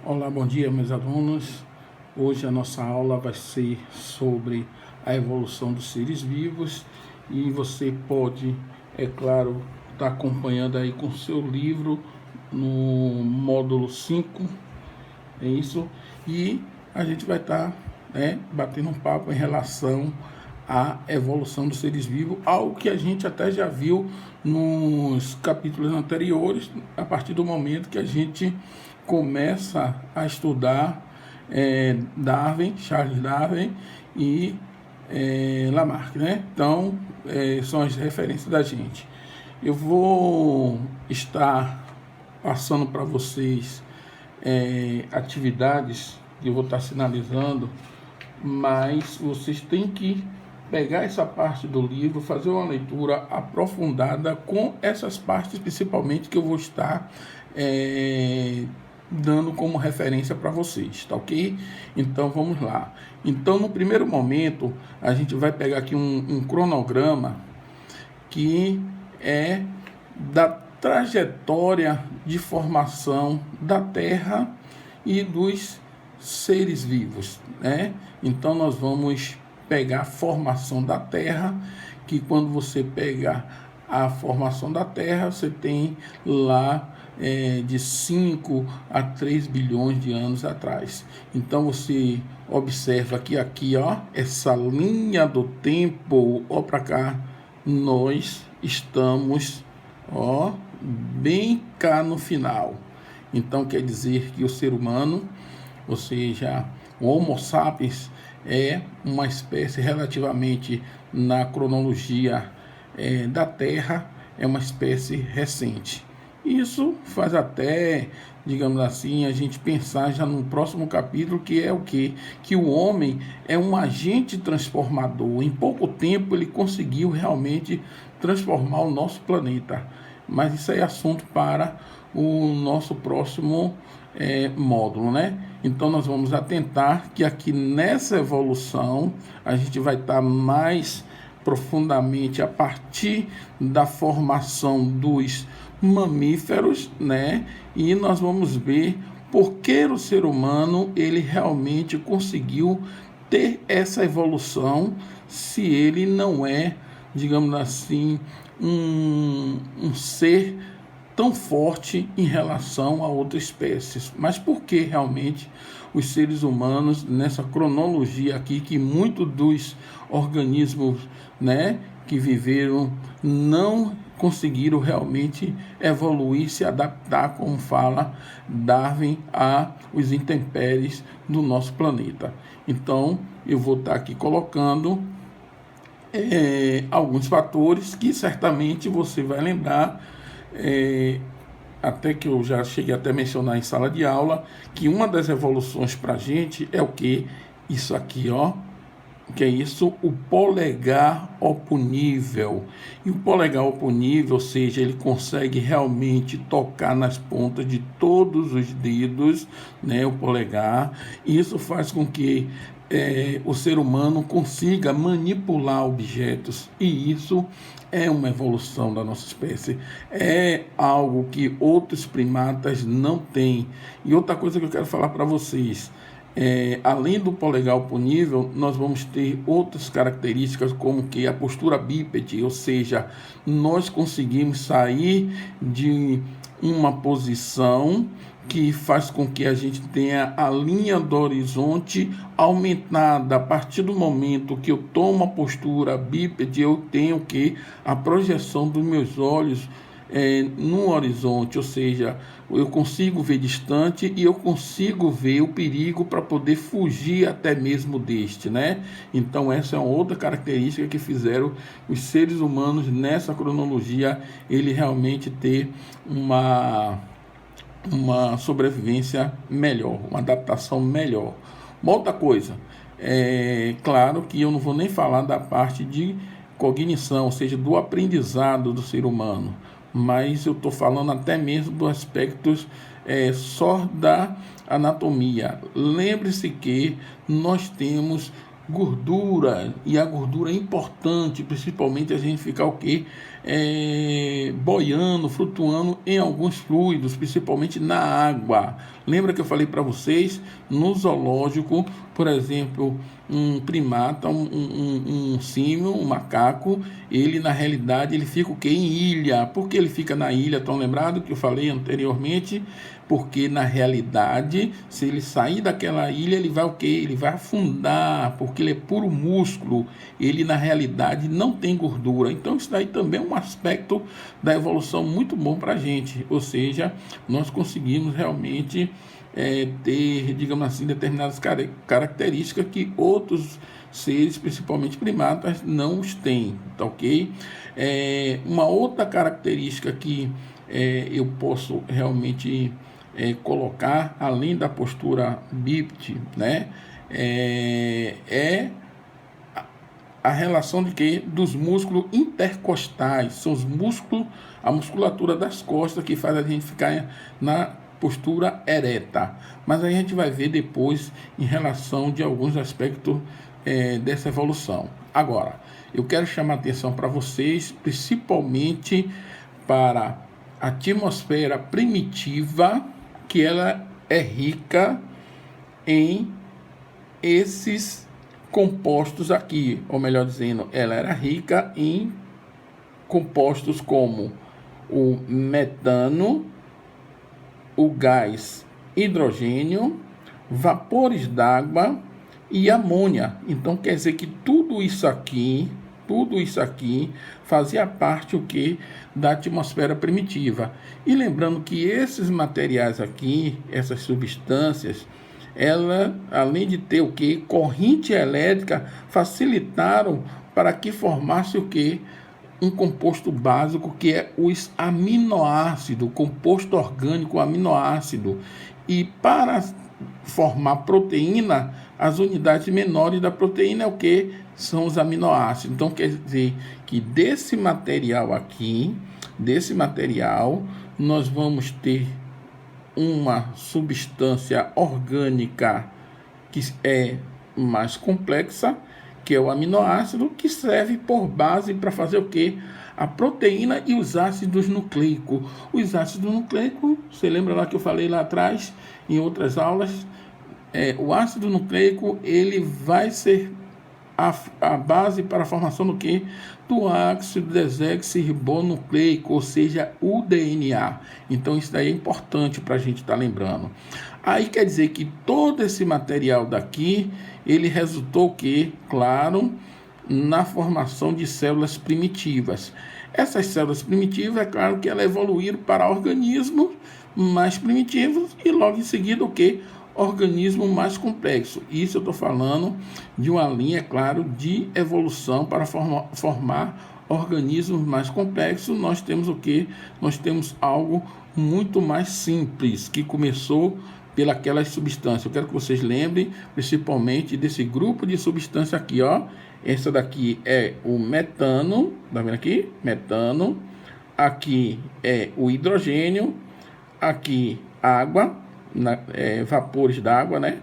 Olá, bom dia, meus alunos. Hoje a nossa aula vai ser sobre a evolução dos seres vivos e você pode, é claro, estar acompanhando aí com o seu livro no módulo 5, é isso? E a gente vai estar batendo um papo em relação à evolução dos seres vivos, algo que a gente até já viu nos capítulos anteriores, a partir do momento que a gente começa a estudar Charles Darwin e Lamarck, né? Então, são as referências da gente. Eu vou estar passando para vocês atividades que eu vou estar sinalizando, mas vocês têm que pegar essa parte do livro, fazer uma leitura aprofundada com essas partes, principalmente, que eu vou estar dando como referência para vocês, tá ok? Então vamos lá. Então, no primeiro momento, a gente vai pegar aqui um cronograma que é da trajetória de formação da Terra e dos seres vivos, né? Então nós vamos pegar a formação da Terra, que quando você pega a formação da Terra, você tem lá de 5 a 3 bilhões de anos atrás. Então você observa que aqui, ó, essa linha do tempo, ó, para cá, nós estamos, ó, bem cá no final. Então quer dizer que o ser humano, ou seja, o Homo sapiens, é uma espécie relativamente, na cronologia da Terra, é uma espécie recente. Isso faz até, digamos assim, a gente pensar já no próximo capítulo, que é o quê? Que o homem é um agente transformador. Em pouco tempo ele conseguiu realmente transformar o nosso planeta. Mas isso é assunto para o nosso próximo módulo, né? Então nós vamos atentar que aqui nessa evolução a gente vai estar mais profundamente a partir da formação dos mamíferos, né? E nós vamos ver por que o ser humano ele realmente conseguiu ter essa evolução, se ele não é, digamos assim, um ser tão forte em relação a outras espécies. Mas por que realmente os seres humanos, nessa cronologia aqui, que muitos dos organismos, né, que viveram não conseguiram realmente evoluir, se adaptar, como fala Darwin, a os intempéries do nosso planeta. Então, eu vou estar aqui colocando alguns fatores que certamente você vai lembrar, até que eu já cheguei até a mencionar em sala de aula, que uma das evoluções para a gente é o que? Isso aqui, ó. Que é isso? O polegar oponível. E o polegar oponível, ou seja, ele consegue realmente tocar nas pontas de todos os dedos, né, o polegar. E isso faz com que o ser humano consiga manipular objetos. E isso é uma evolução da nossa espécie. É algo que outros primatas não têm. E outra coisa que eu quero falar para vocês, além do polegar oponível, nós vamos ter outras características, como que a postura bípede, ou seja, nós conseguimos sair de uma posição que faz com que a gente tenha a linha do horizonte aumentada. A partir do momento que eu tomo a postura bípede, eu tenho que a projeção dos meus olhos no horizonte, ou seja, eu consigo ver distante e eu consigo ver o perigo para poder fugir até mesmo deste, né? Então essa é uma outra característica que fizeram os seres humanos nessa cronologia ele realmente ter uma sobrevivência melhor, uma adaptação melhor. Uma outra coisa, claro que eu não vou nem falar da parte de cognição, ou seja, do aprendizado do ser humano, mas eu estou falando até mesmo dos aspectos só da anatomia. Lembre-se que nós temos gordura, e a gordura é importante, principalmente a gente ficar o quê? boiando, flutuando em alguns fluidos, principalmente na água. Lembra que eu falei para vocês, no zoológico, por exemplo, um primata, um símio, um macaco, ele na realidade ele fica o quê? Em ilha. Por que ele fica na ilha? Estão lembrados que eu falei anteriormente? Porque na realidade, se ele sair daquela ilha, ele vai o quê? Ele vai afundar, porque ele é puro músculo, ele na realidade não tem gordura. Então isso daí também é um aspecto da evolução muito bom para a gente, ou seja, nós conseguimos realmente ter, digamos assim, determinadas características que outros seres, principalmente primatas, não os têm, tá ok? Uma outra característica que eu posso realmente colocar, além da postura bípede, né, a relação de que dos músculos intercostais, são os músculos, a musculatura das costas que faz a gente ficar na postura ereta. Mas aí a gente vai ver depois em relação de alguns aspectos dessa evolução. Agora, eu quero chamar a atenção para vocês, principalmente para a atmosfera primitiva, que ela é rica em esses compostos aqui, ou melhor dizendo, ela era rica em compostos como o metano, o gás hidrogênio, vapores d'água e amônia. Então quer dizer que tudo isso aqui fazia parte o que da atmosfera primitiva. E lembrando que esses materiais aqui, essas substâncias, ela, além de ter o que corrente elétrica, facilitaram para que formasse o que um composto básico, que é os aminoácidos, composto orgânico aminoácido. E para formar proteína, as unidades menores da proteína é o que? São os aminoácidos. Então quer dizer que desse material aqui, nós vamos ter uma substância orgânica que é mais complexa, que é o aminoácido, que serve por base para fazer o quê? A proteína e os ácidos nucleicos. Os ácidos nucleicos, você lembra lá que eu falei lá atrás, em outras aulas, o ácido nucleico, ele vai ser a base para a formação do que? Do ácido desoxirribonucleico, ou seja, o DNA. Então isso daí é importante para a gente estar lembrando. Aí quer dizer que todo esse material daqui, ele resultou que, claro, na formação de células primitivas. Essas células primitivas, é claro que elas evoluíram para organismos mais primitivos e logo em seguida o que? Organismo mais complexo. Isso eu estou falando de uma linha, claro, de evolução para formar organismos mais complexos. Nós temos o que? Nós temos algo muito mais simples, que começou pelas substâncias. Eu quero que vocês lembrem, principalmente, desse grupo de substância aqui, ó. Essa daqui é o metano, tá vendo aqui? Metano. Aqui é o hidrogênio. Aqui água. Vapores d'água, né?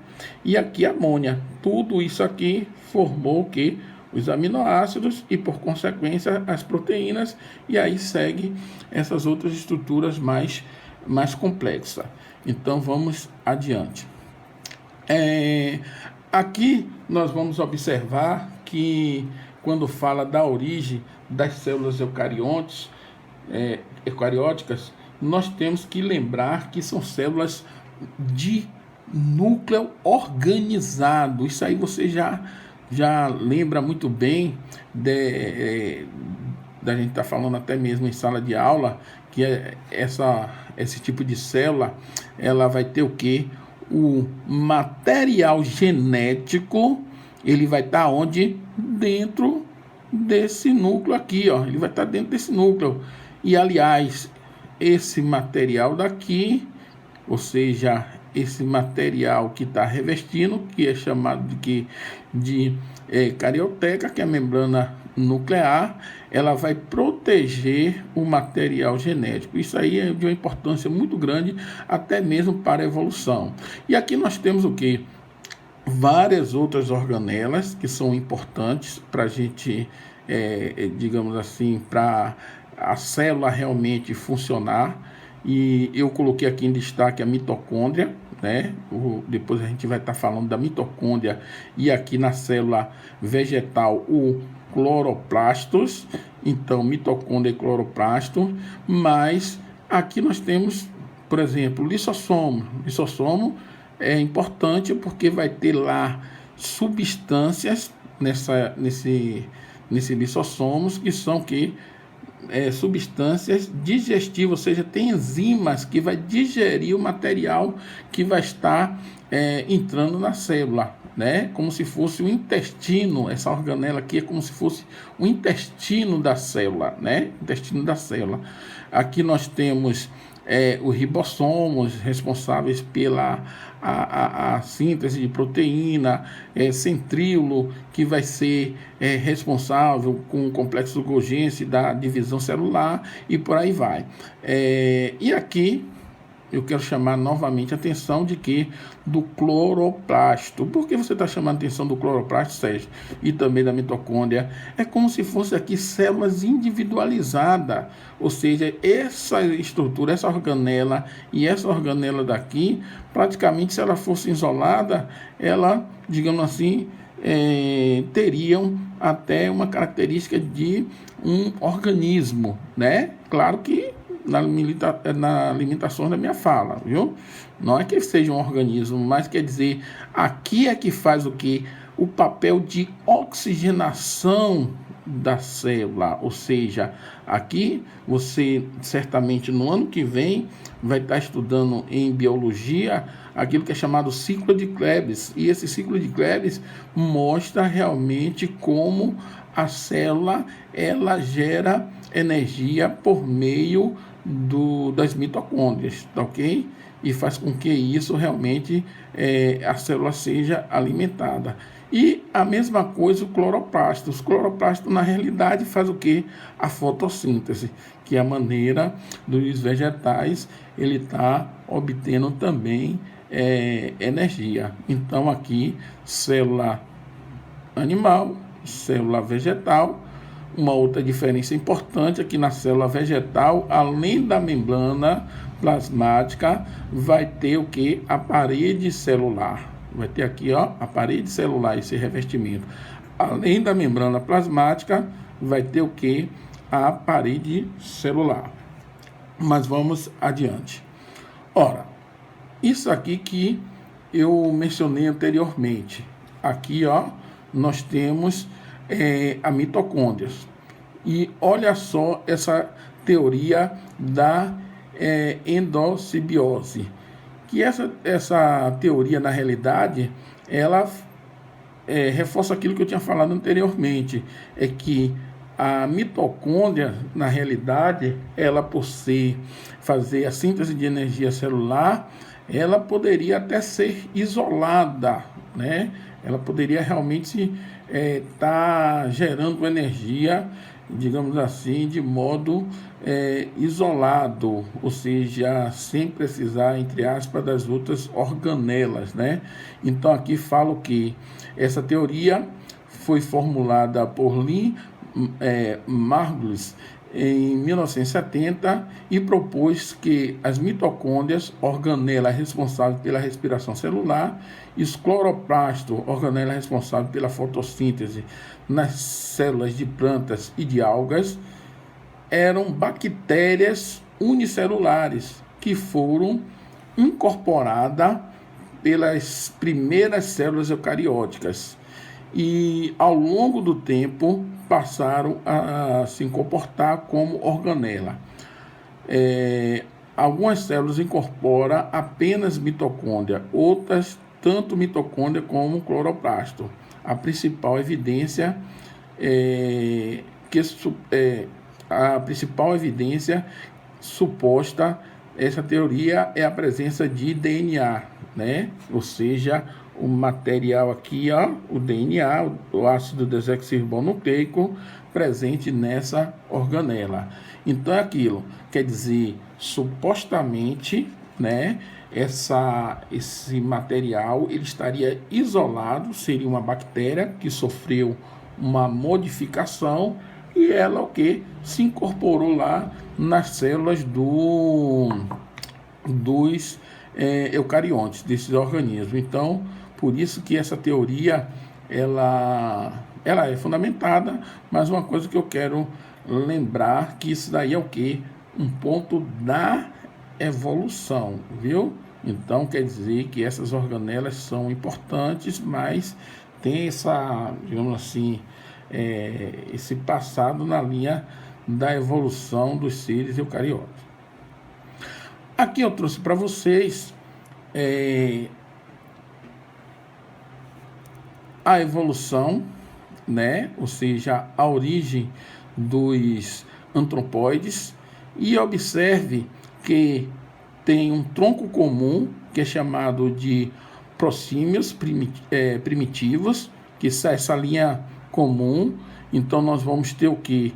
E aqui amônia. Tudo isso aqui formou o que? Os aminoácidos e, por consequência, as proteínas. E aí segue essas outras estruturas mais complexas. Então, vamos adiante. Aqui nós vamos observar que, quando fala da origem das células eucarióticas, nós temos que lembrar que são células de núcleo organizado. Isso aí você já lembra muito bem da gente estar falando até mesmo em sala de aula, que esse tipo de célula, ela vai ter o quê? O material genético, ele vai estar onde? Dentro desse núcleo aqui, ó. Ele vai estar dentro desse núcleo. E, aliás, esse material daqui, ou seja, esse material que está revestindo, que é chamado de carioteca, que é a membrana nuclear, ela vai proteger o material genético. Isso aí é de uma importância muito grande, até mesmo para a evolução. E aqui nós temos o que? Várias outras organelas que são importantes para a gente, digamos assim, para a célula realmente funcionar. E eu coloquei aqui em destaque a mitocôndria, né? Depois a gente vai estar falando da mitocôndria, e aqui na célula vegetal o cloroplastos. Então, mitocôndria e cloroplasto. Mas aqui nós temos, por exemplo, lissossomo. Lissossomo é importante porque vai ter lá substâncias nesse lissossomos, que são substâncias digestivas, ou seja, tem enzimas que vai digerir o material que vai estar entrando na célula, né? Como se fosse o intestino. Essa organela aqui é como se fosse o intestino da célula, né? Intestino da célula. Aqui nós temos os ribossomos, responsáveis pela a síntese de proteína, centríolo, que vai ser responsável com o complexo Golgi da divisão celular, e por aí vai. E aqui eu quero chamar novamente a atenção do cloroplasto. Por que você está chamando a atenção do cloroplasto, Sérgio? E também da mitocôndria? É como se fosse aqui células individualizadas, ou seja, essa estrutura, essa organela e essa organela daqui, praticamente, se ela fosse isolada, ela, digamos assim, teriam até uma característica de um organismo, né? Claro que na limitação da minha fala, viu? Não é que seja um organismo, mas quer dizer, aqui é que faz o quê? O papel de oxigenação da célula, ou seja, aqui você certamente no ano que vem vai estar estudando em biologia aquilo que é chamado ciclo de Krebs, e esse ciclo de Krebs mostra realmente como a célula ela gera energia por meio das mitocôndrias, tá ok? E faz com que isso realmente a célula seja alimentada. E a mesma coisa o cloroplasto. Os cloroplastos, na realidade, faz o que? A fotossíntese, que é a maneira dos vegetais ele está obtendo também energia. Então, aqui, célula animal, célula vegetal. Uma outra diferença importante é que na célula vegetal, além da membrana plasmática, vai ter o que? A parede celular. Vai ter aqui, ó, a parede celular, esse revestimento. Além da membrana plasmática, vai ter o que? A parede celular. Mas vamos adiante. Ora, isso aqui que eu mencionei anteriormente. Aqui, ó, nós temos a mitocôndria. E olha só essa teoria da endossimbiose. Que essa teoria, na realidade, ela reforça aquilo que eu tinha falado anteriormente, é que a mitocôndria, na realidade, ela por fazer a síntese de energia celular, ela poderia até ser isolada, né? Ela poderia realmente estar gerando energia, digamos assim, de modo isolado, ou seja, sem precisar, entre aspas, das outras organelas, né? Então aqui falo que essa teoria foi formulada por Lynn Margulis em 1970 e propôs que as mitocôndrias, organela responsável pela respiração celular, e os cloroplastos, organela responsável pela fotossíntese nas células de plantas e de algas, eram bactérias unicelulares que foram incorporadas pelas primeiras células eucarióticas e, ao longo do tempo, passaram a se comportar como organela. Algumas células incorporam apenas mitocôndria, outras tanto mitocôndria como cloroplasto. A principal evidência suposta essa teoria é a presença de DNA, né? Ou seja, o material aqui, ó, o DNA, o ácido desoxirribonucleico, presente nessa organela. Então é aquilo, quer dizer, supostamente, né, esse material ele estaria isolado, seria uma bactéria que sofreu uma modificação e ela o que? Se incorporou lá nas células dos eucariontes, desses organismos. Então, por isso que essa teoria ela é fundamentada, mas uma coisa que eu quero lembrar, que isso daí é o quê? Um ponto da evolução, viu? Então, quer dizer que essas organelas são importantes, mas tem essa, digamos assim, esse passado na linha da evolução dos seres eucariotas. Aqui eu trouxe para vocês a evolução, né? Ou seja, a origem dos antropóides, e observe que tem um tronco comum, que é chamado de prosímios primitivos, que é essa linha comum. Então, nós vamos ter o que?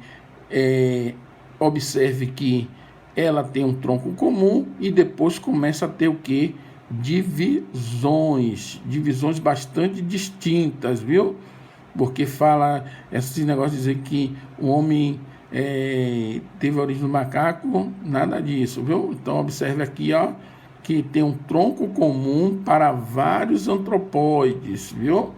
Observe que ela tem um tronco comum e depois começa a ter o que? Divisões bastante distintas, viu? Porque fala esse negócio de dizer que o homem teve a origem do macaco, nada disso, viu? Então observe aqui, ó, que tem um tronco comum para vários antropóides, viu?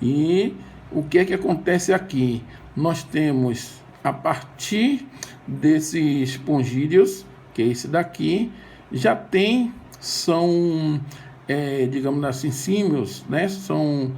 E o que é que acontece aqui? Nós temos, a partir desses espongídeos, que é esse daqui, já são, digamos assim, símios, né? São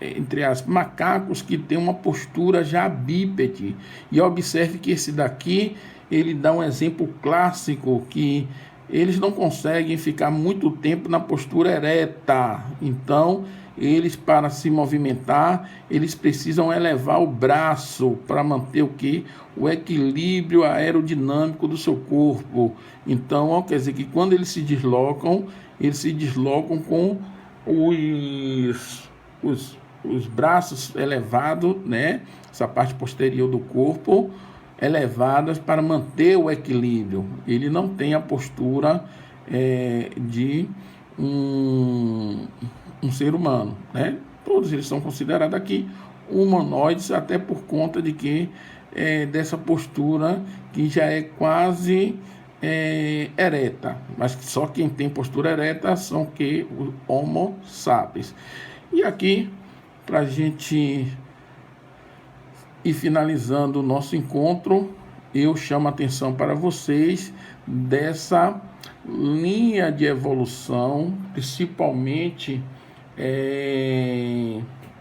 entre as macacos que tem uma postura já bípede. E observe que esse daqui, ele dá um exemplo clássico, que eles não conseguem ficar muito tempo na postura ereta. Então, eles, para se movimentar, eles precisam elevar o braço para manter o quê? O equilíbrio aerodinâmico do seu corpo. Então, ó, quer dizer que quando eles se deslocam com os braços elevados, né? Essa parte posterior do corpo elevadas para manter o equilíbrio. Ele não tem a postura de um ser humano, né? Todos eles são considerados aqui humanoides, até por conta de que dessa postura que já é quase ereta, mas só quem tem postura ereta são que os Homo sapiens. E aqui, para a gente ir finalizando o nosso encontro, eu chamo a atenção para vocês dessa linha de evolução, principalmente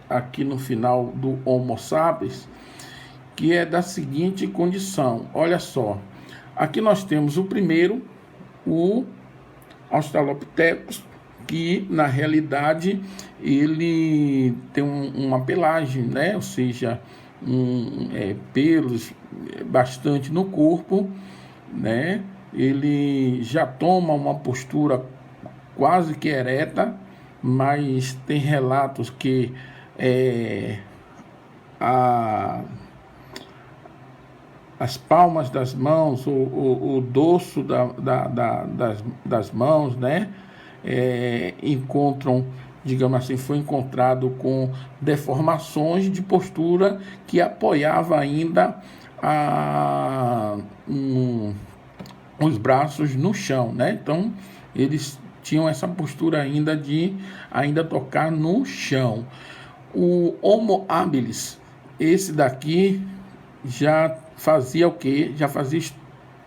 aqui no final do Homo sapiens, que é da seguinte condição. Olha só, aqui nós temos o primeiro, o Australopithecus, que na realidade ele tem uma pelagem, né? Ou seja, pelos bastante no corpo, né? Ele já toma uma postura quase que ereta, mas tem relatos que as palmas das mãos, o dorso das mãos, né? Encontram, digamos assim, foi encontrado com deformações de postura que apoiava ainda os braços no chão, né? Então, eles tinham essa postura ainda de tocar no chão. O Homo habilis, esse daqui já fazia o quê? Já fazia,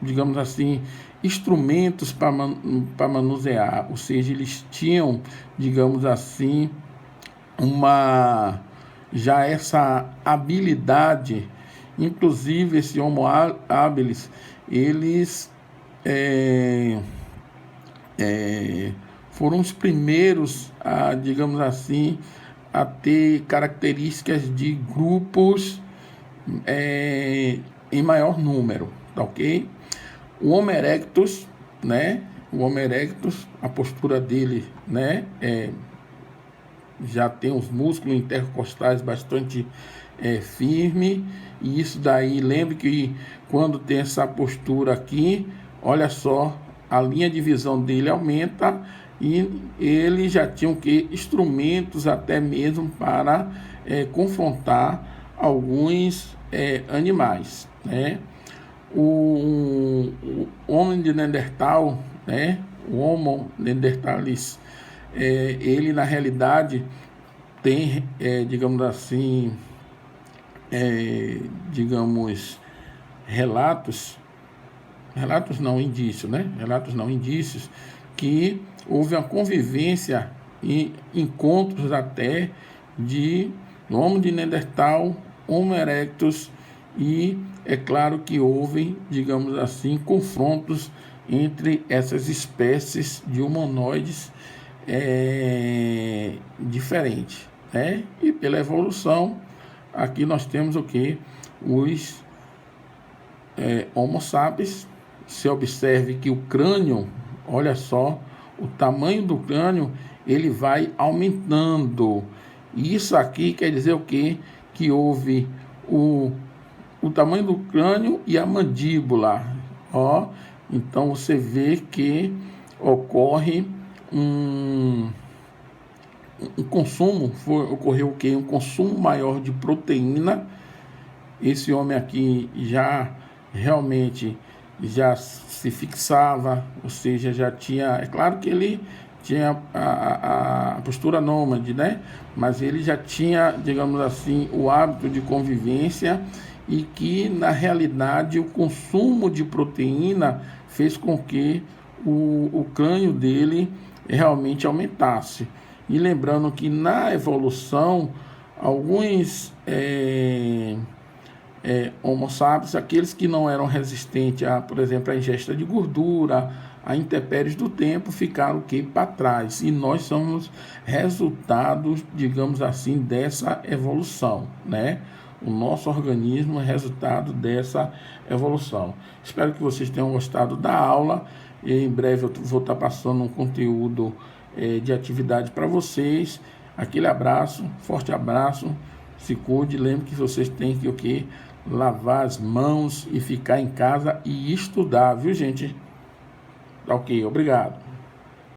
digamos assim, instrumentos para manusear, ou seja, eles tinham, digamos assim, já essa habilidade. Inclusive esse Homo habilis, eles foram os primeiros a, digamos assim, a ter características de grupos em maior número, tá ok? O Homo erectus, né? O Homo erectus, a postura dele, né? Já tem os músculos intercostais bastante firme, e isso daí, lembre que quando tem essa postura aqui, olha só, a linha de visão dele aumenta, e ele já tinha instrumentos até mesmo para confrontar alguns animais, né? O homem de Neandertal, né? O Homo neanderthalis, ele na realidade tem, digamos assim, relatos não, indícios, né? Relatos não, indícios que houve uma convivência e encontros até de Homo de Neandertal, Homo erectus, e é claro que houve, digamos assim, confrontos entre essas espécies de humanoides diferentes, né? E pela evolução, aqui nós temos o que? Os Homo sapiens. Se observe que o crânio, olha só, o tamanho do crânio, ele vai aumentando. E isso aqui quer dizer o quê? Que houve o tamanho do crânio e a mandíbula. Ó, então você vê que ocorre um consumo, ocorreu o quê? Um consumo maior de proteína. Esse homem aqui já realmente já se fixava, ou seja, já tinha, é claro que ele tinha a postura nômade, né? Mas ele já tinha, digamos assim, o hábito de convivência, e que na realidade o consumo de proteína fez com que o crânio dele realmente aumentasse. E lembrando que na evolução, alguns Homo sapiens, aqueles que não eram resistentes a, por exemplo, a ingesta de gordura, a intempéries do tempo, ficaram o que? Para trás. E nós somos resultados, digamos assim, dessa evolução, né? O nosso organismo é resultado dessa evolução. Espero que vocês tenham gostado da aula. E em breve eu vou estar passando um conteúdo de atividade para vocês. Aquele abraço, forte abraço. Se cuide, lembre que vocês têm que o quê? Lavar as mãos e ficar em casa e estudar, viu, gente? Ok, obrigado.